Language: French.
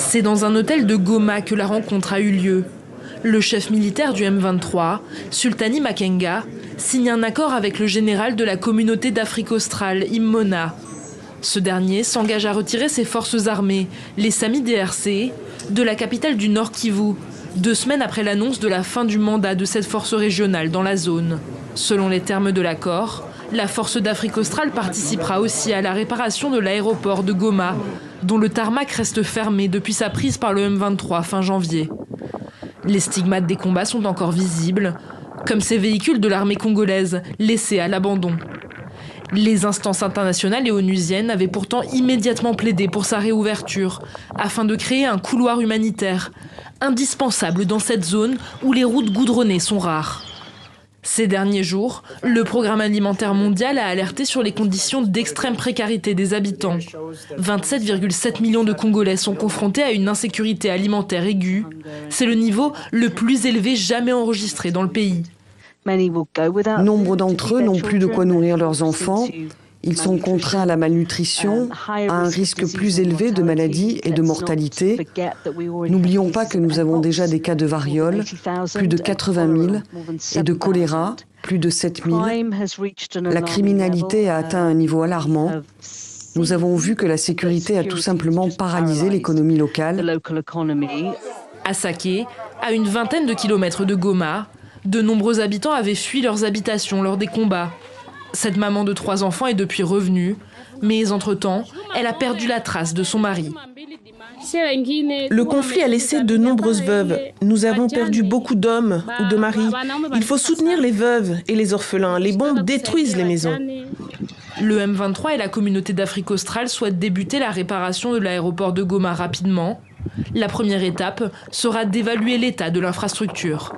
C'est dans un hôtel de Goma que la rencontre a eu lieu. Le chef militaire du M23, Sultani Makenga, signe un accord avec le général de la communauté d'Afrique australe, Immona. Ce dernier s'engage à retirer ses forces armées, les Sami DRC, de la capitale du Nord Kivu, 2 semaines après l'annonce de la fin du mandat de cette force régionale dans la zone. Selon les termes de l'accord, la force d'Afrique australe participera aussi à la réparation de l'aéroport de Goma, dont le tarmac reste fermé depuis sa prise par le M23 fin janvier. Les stigmates des combats sont encore visibles, comme ces véhicules de l'armée congolaise laissés à l'abandon. Les instances internationales et onusiennes avaient pourtant immédiatement plaidé pour sa réouverture, afin de créer un couloir humanitaire, indispensable dans cette zone où les routes goudronnées sont rares. Ces derniers jours, le Programme alimentaire mondial a alerté sur les conditions d'extrême précarité des habitants. 27,7 millions de Congolais sont confrontés à une insécurité alimentaire aiguë. C'est le niveau le plus élevé jamais enregistré dans le pays. Nombre d'entre eux n'ont plus de quoi nourrir leurs enfants. Ils sont contraints à la malnutrition, à un risque plus élevé de maladie et de mortalité. N'oublions pas que nous avons déjà des cas de variole, plus de 80 000, et de choléra, plus de 7 000. La criminalité a atteint un niveau alarmant. Nous avons vu que la sécurité a tout simplement paralysé l'économie locale. À Saké, à une vingtaine de kilomètres de Goma, de nombreux habitants avaient fui leurs habitations lors des combats. Cette maman de 3 enfants est depuis revenue, mais entre-temps, elle a perdu la trace de son mari. Le conflit a laissé de nombreuses veuves. Nous avons perdu beaucoup d'hommes ou de maris. Il faut soutenir les veuves et les orphelins. Les bombes détruisent les maisons. Le M23 et la communauté d'Afrique australe souhaitent débuter la réparation de l'aéroport de Goma rapidement. La première étape sera d'évaluer l'état de l'infrastructure.